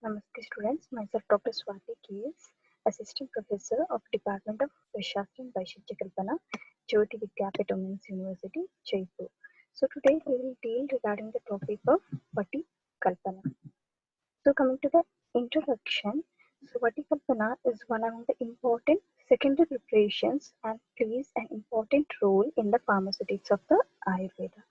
Namaste students, myself Dr. Swati KS, Assistant Professor of Department of Vishashtra and Vaisheshya Kalpana, Jyoti Vidyapith Women's University, Jaipur. So today we will deal regarding the topic of Vati Kalpana. So coming to the introduction, so Vati Kalpana is one of the important secondary preparations and plays an important role in the pharmaceutics of the Ayurveda.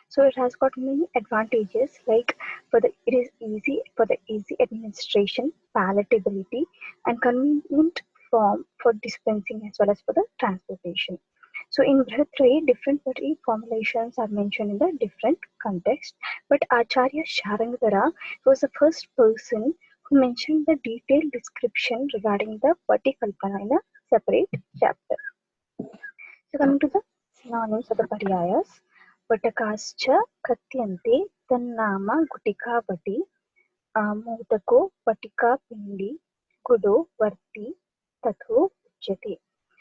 So it has got many advantages like it is easy for the easy administration, palatability, and convenient form for dispensing as well as for the transportation. So in Brihatraya, different formulations are mentioned in the different context, but Acharya Sharangara was the first person who mentioned the detailed description regarding the Patikalpana in a separate chapter. So coming to the synonyms of the paryayas, Vatakascha Katyante Tannama Gutika Vati Mudako Vatika Pindi Kudo Varti Tatho Uchyate.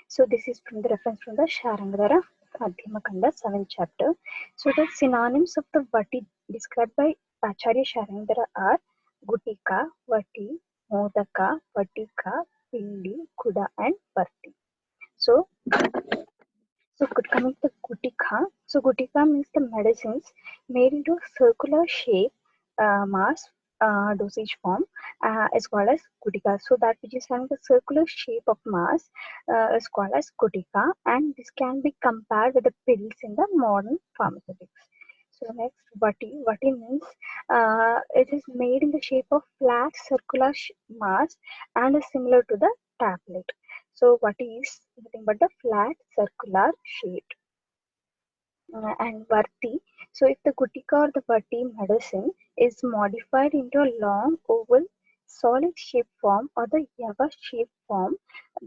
So this is from the reference from the Sharangara Madhyamakanda 7th chapter. So the synonyms of the Vati described by Acharya Sharangara are Gutika, Vati, Modaka, Vatika, Pindi, Kuda and Varti. So coming to Gutika. So Gutika means the medicines made into circular shape, mass, dosage form is called as Gutika. So that which is having the circular shape of mass is called as Gutika, and this can be compared with the pills in the modern pharmaceutics. So next, Vati. Vati means it is made in the shape of flat circular mass and is similar to the tablet. So Vati is nothing but the flat circular shape. And Varti. So if the Gutika or the Varti medicine is modified into a long oval solid shape form or the Yava shape form,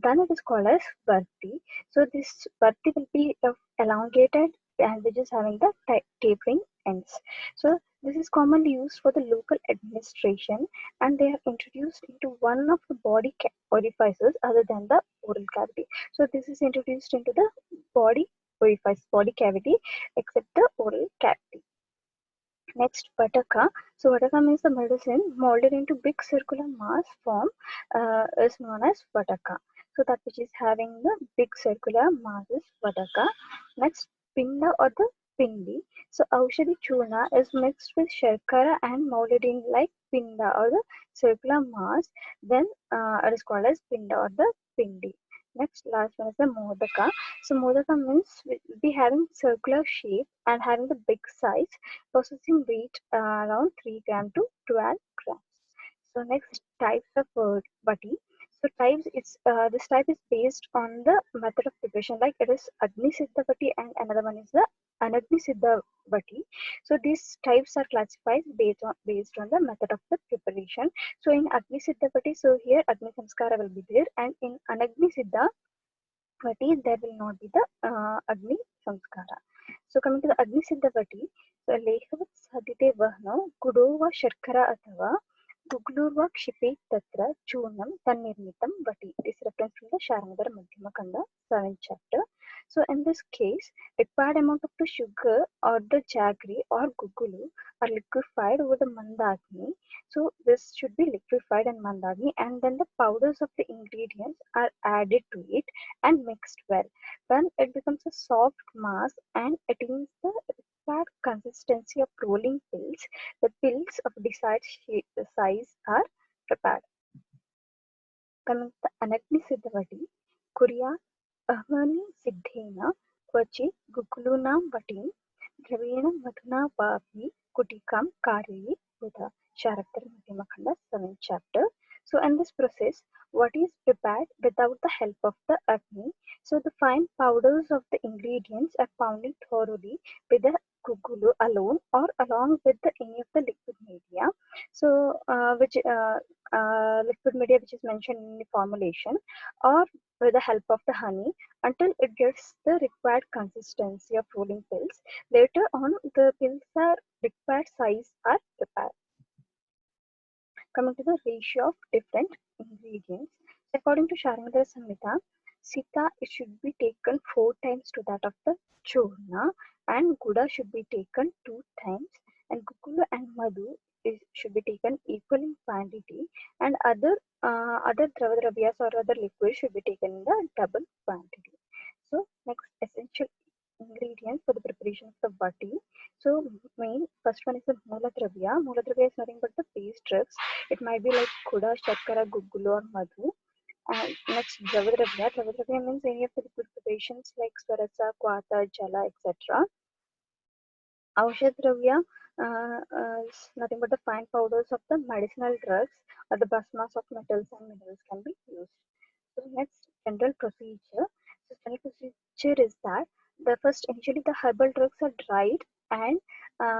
then it is called as Varti. So this Varti will be elongated and which is having the tapering ends. So this is commonly used for the local administration, and they are introduced into one of the body orifices other than the oral cavity. So this is introduced into the body orifice, body cavity, except the oral cavity. Next, Vataka. So Vataka means the medicine molded into big circular mass form is known as Vataka. So that which is having the big circular mass is Vataka. Next, Pinda or the Pindi. So Aushadhi Churna is mixed with Sharkara and molded in like Pinda or the circular mass. Then it is called as Pinda or the Pindi. Next, last one is the Modaka. So Modaka means will be having circular shape and having the big size, processing weight around 3 gram to 12 grams. So next, types of bati. So types, this type is based on the method of preparation. Like it is Agni Siddha bati and another one is the Anagni Siddha bati. So these types are classified based on the method of the preparation. So in Agni Siddha bati, so here Agni Samskara will be there, and in Anagni Siddha Vati, there will not be the Agni Samskara. So coming to the Agni Siddha Vati, so Lekhavat Sadhite Vahno, Kudova Sharkara Athava, Guglurva Kshipe Tatra, Churnam, Tanirmitam Vati. This reference from the Sharangadara Madhyamakanda, 7th chapter. So in this case, required amount of the sugar or the jaggery or gugulu are liquefied over the mandagni. So this should be liquefied in mandagni, and then the powders of the ingredients are added to it and mixed well. Then it becomes a soft mass and attains the required consistency of rolling pills. The pills of desired size are prepared. Coming to the Anagni Siddhavati, Kuriya Ahmani Siddhena Kvachi Gukulunam Vatim Dravena Madhuna Vapi Kutikam Karyi Buddha. Sharakter Madhyamakanda, 7th chapter. So in this process, what is prepared without the help of the Agni? So the fine powders of the ingredients are pounded thoroughly with the gugulu alone or along with any of the liquid media. So which liquid media which is mentioned in the formulation, or with the help of the honey until it gets the required consistency of rolling pills. Later on, the pills are required size are prepared. Coming to the ratio of different ingredients, according to Sharangadara Samhita, Sita it should be taken 4 times to that of the Churna, and Guda should be taken 2 times, and Gukulu and Madhu should be taken equal in quantity, and other dravyas or other liquids should be taken in the double quantity. So next essential ingredients for the preparation of the vati. So main first one is the moola dravya. Moola dravya is nothing but the base drugs. It might be like kuda, shakkara, guggulu or madhu. And next dravadravya. Dravadravya means any of the liquid preparations like swarasa, kwata, jala, etc. Aushad dravya is nothing but the fine powders of the medicinal drugs or the basmas of metals and minerals can be used. So next general procedure. So general procedure is that the first initially the herbal drugs are dried and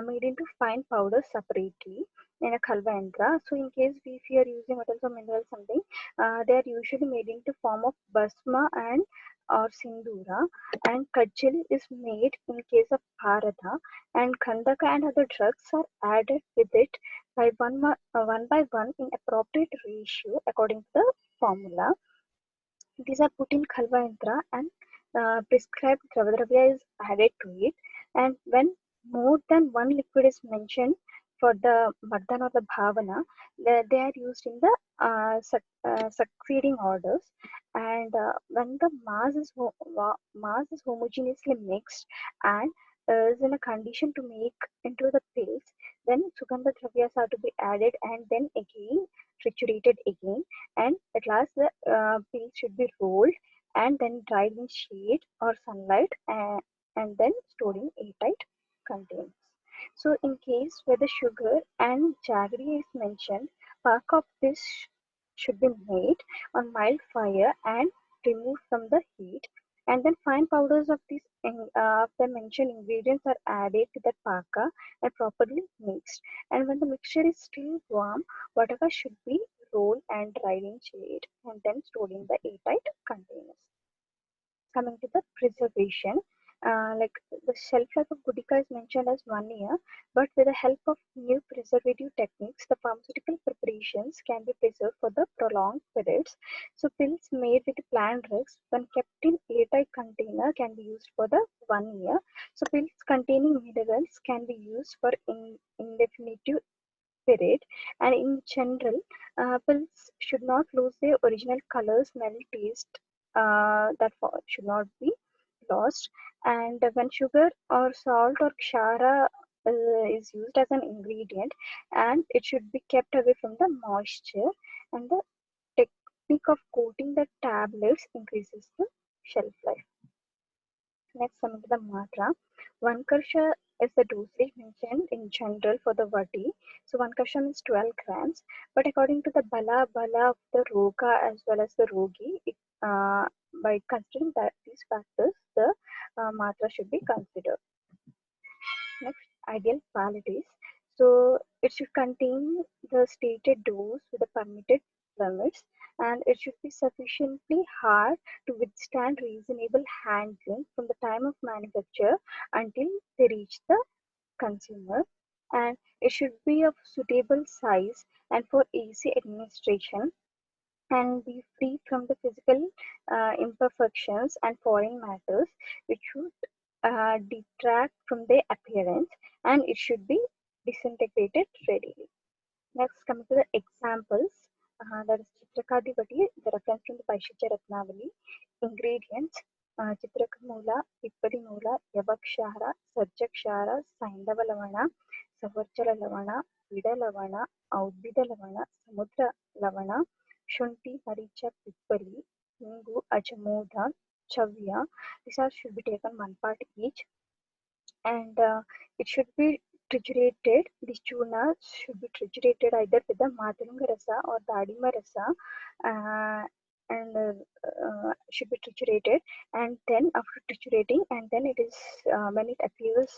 made into fine powders separately in a khalva yantra. So in case if you are using metals or minerals something, they are usually made into form of basma and or sindura, and kajal is made in case of bharata, and khandaka and other drugs are added with it by one by one in appropriate ratio according to the formula. These are put in khalva yantra and prescribed dravadravya is added to it. And when more than one liquid is mentioned for the mardana or the bhavana, they are used in the succeeding orders. And when the mass is homogeneously mixed and is in a condition to make into the pills, then sugandha dravyas are to be added and then again triturated again, and at last the pills should be rolled and then dried in shade or sunlight, and then stored in airtight containers. So in case where the sugar and jaggery is mentioned, park of this should be made on mild fire and removed from the heat, and then fine powders of these of the mentioned ingredients are added to the paka and properly mixed. And when the mixture is still warm, whatever should be rolled and dried in shade and then stored in the airtight containers. Coming to the preservation, like the shelf life of Gudika is mentioned as 1 year, but with the help of new preservative techniques, the pharmaceutical preparations can be preserved for the prolonged periods. So pills made with plant drugs, when kept in airtight container, can be used for the 1 year. So pills containing minerals can be used for indefinite period, and in general, pills should not lose their original color, smell, taste. Should not be lost. And when sugar or salt or kshara is used as an ingredient, and it should be kept away from the moisture, and the technique of coating the tablets increases the shelf life. Next, coming to the matra. One karsha is the dosage mentioned in general for the vati. So one karsha is 12 grams. But according to the bala of the roga as well as the rogi, by considering that these factors, the matra should be considered. Next, ideal qualities. So it should contain the stated dose with the permitted limits, and it should be sufficiently hard to withstand reasonable handling from the time of manufacture until they reach the consumer, and it should be of suitable size and for easy administration, and be free from the physical imperfections and foreign matters which should detract from their appearance, and it should be disintegrated readily. Next, coming to the examples, that is Chitrakadipati, the reference from the Paishitya Ratnavali. Ingredients: Chitrakamula, Pippadi Mula, Yavakshara, Sarjakshara, Saindava Lavana, Savarchala Lavana, Vida Lavana, Audbida Lavana, Samudra Lavana, Shunti, Maricha, Pippali, Hingu, Ajamoda, Chavya. These are should be taken one part each, and it should be triturated. This churna should be triturated either with the Madhuranga rasa or Dadima rasa, uh, and should be triturated. And then after triturating, and then it is when it appears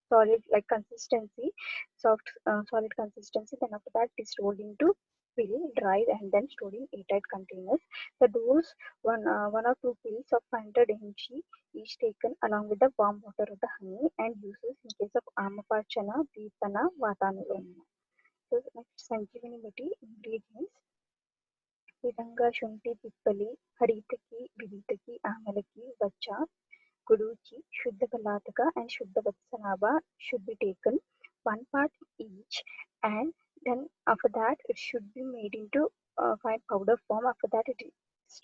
solid like consistency, soft solid consistency. Then after that, it is rolled into pill, dried, and then stored in airtight containers. The dose one or two pills of 100 mg each taken along with the warm water or the honey, and uses in case of Amapachana, Deepana, Vatanulana. So next, Sanjeevani Bhatti ingredients: Vidanga, Shunti, Pippali, Haritaki, Viditaki, Amalaki, Vacha, Guduchi, Shuddha Kalataka, and Shuddha Vatsanaba should be taken one part each, and Then after that, it should be made into fine powder form. After that, it is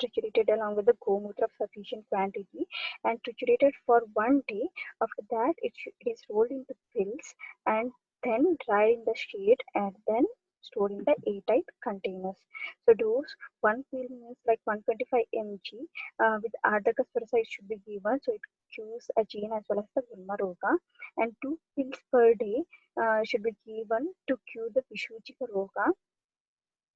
triturated along with the gomutra of sufficient quantity and triturated for 1 day. After that, it is rolled into pills and then dried in the shade and then stored in the airtight containers. So dose one pill means like 125 mg with Ardaka Sparsa should be given. So it cures a gene as well as the Gulma Roga, and 2 pills per day should be given to cure the Vishuchika Roga,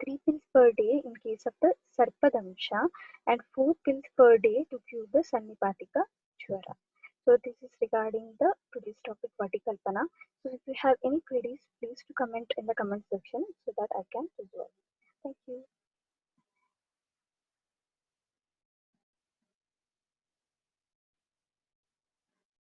3 pills per day in case of the Sarpadamsha, and 4 pills per day to cure the Sannipatika Jwara. So this is regarding the today's topic Vatikalpana. So if you have any queries, please to comment in the comment section so that I can resolve.